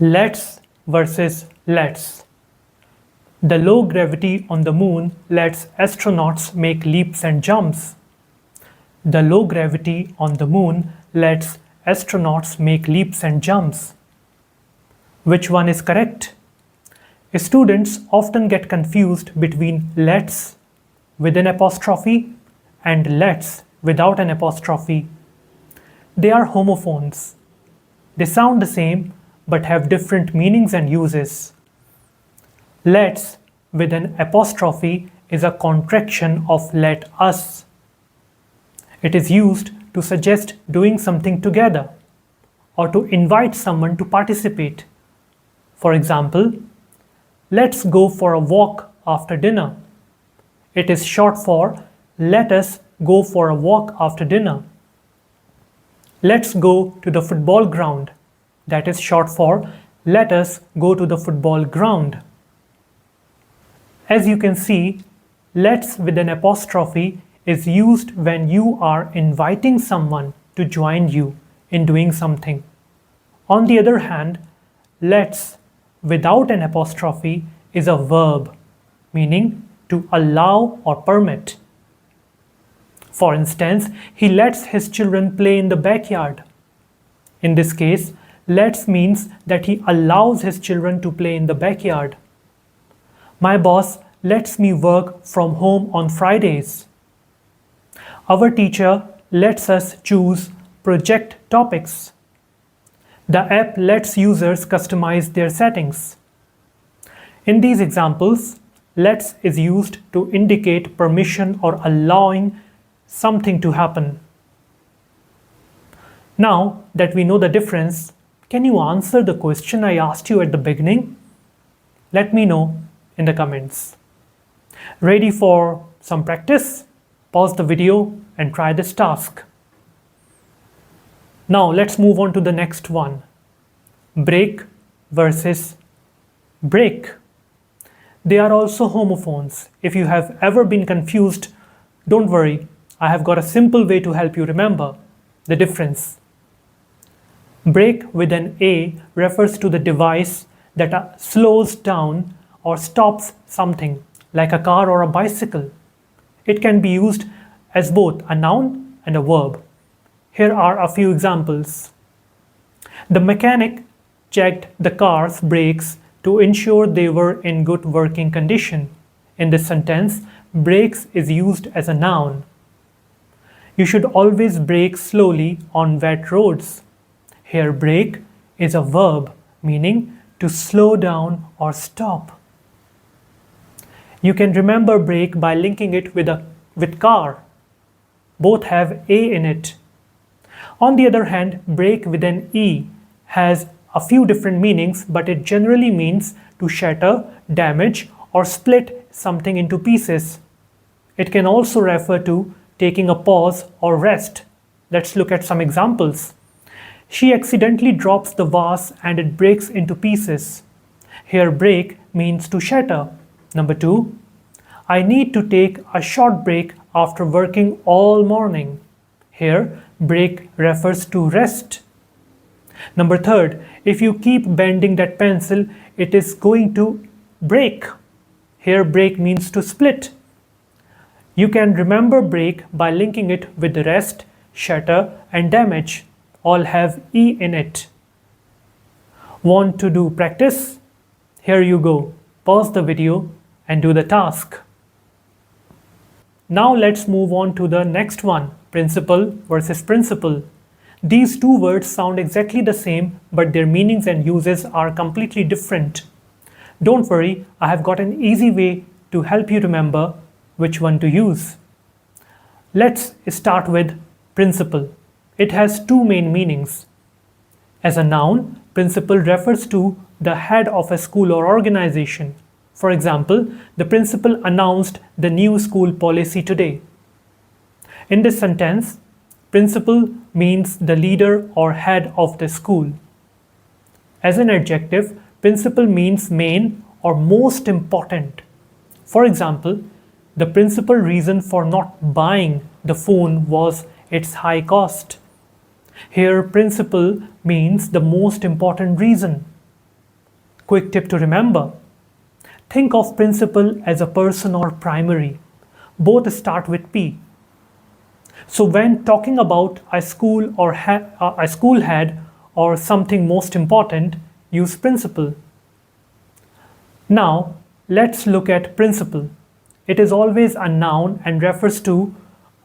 Let's versus let's. The low gravity on the moon lets astronauts make leaps and jumps. The low gravity on the moon lets astronauts make leaps and jumps. Which one is correct? Students often get confused between let's with an apostrophe and let's without an apostrophe. They are homophones. They sound the same but have different meanings and uses. Let's with an apostrophe is a contraction of let us. It is used to suggest doing something together or to invite someone to participate. For example, let's go for a walk after dinner. It is short for let us go for a walk after dinner. Let's go to the football ground. That is short for let us go to the football ground. As you can see, let's with an apostrophe is used when you are inviting someone to join you in doing something. On the other hand, let's without an apostrophe is a verb, meaning to allow or permit. For instance, he lets his children play in the backyard. In this case, lets means that he allows his children to play in the backyard. My boss lets me work from home on Fridays. Our teacher lets us choose project topics. The app lets users customize their settings. In these examples, lets is used to indicate permission or allowing something to happen. Now that we know the difference, can you answer the question I asked you at the beginning? Let me know in the comments. Ready for some practice? Pause the video and try this task. Now let's move on to the next one. Break versus break. They are also homophones. If you have ever been confused, don't worry. I have got a simple way to help you remember the difference. Break with an A refers to the device that slows down or stops something, like a car or a bicycle. It can be used as both a noun and a verb. Here are a few examples. The mechanic checked the car's brakes to ensure they were in good working condition. In this sentence, brakes is used as a noun. You should always brake slowly on wet roads. Here, brake is a verb, meaning to slow down or stop. You can remember brake by linking it with car. Both have A in it. On the other hand, break with an E has a few different meanings, but it generally means to shatter, damage, or split something into pieces. It can also refer to taking a pause or rest. Let's look at some examples. She accidentally drops the vase and it breaks into pieces. Here, break means to shatter. Number 2, I need to take a short break after working all morning. Here, break refers to rest. Number 3, if you keep bending that pencil, it is going to break. Here, break means to split. You can remember break by linking it with rest, shatter, and damage. All have E in it. Want to do practice? Here you go. Pause the video and do the task. Now let's move on to the next one, principle versus principle. These two words sound exactly the same, but their meanings and uses are completely different. Don't worry, I have got an easy way to help you remember which one to use. Let's start with principle. It has two main meanings. As a noun, principal refers to the head of a school or organization. For example, the principal announced the new school policy today. In this sentence, principal means the leader or head of the school. As an adjective, principal means main or most important. For example, the principal reason for not buying the phone was its high cost. Here, principal means the most important reason. Quick tip to remember. Think of principal as a person or primary. Both start with P. So when talking about a school or a school head or something most important, use principal. Now, let's look at principle. It is always a noun and refers to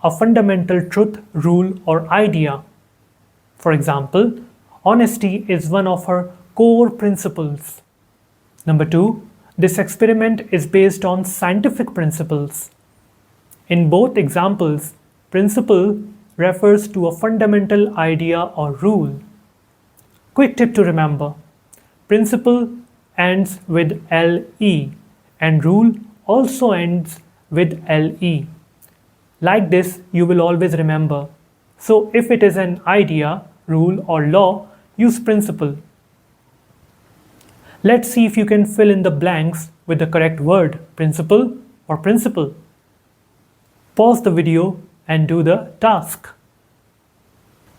a fundamental truth, rule, or idea. For example, honesty is one of her core principles. Number 2, this experiment is based on scientific principles. In both examples, principle refers to a fundamental idea or rule. Quick tip to remember. Principle ends with LE and rule also ends with LE. Like this, you will always remember. So if it is an idea, rule or law, use principle. Let's see if you can fill in the blanks with the correct word, principle or principle. Pause the video and do the task.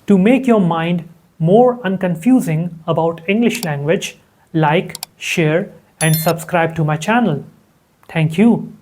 To make your mind more unconfusing about English language, like, share and subscribe to my channel. Thank you.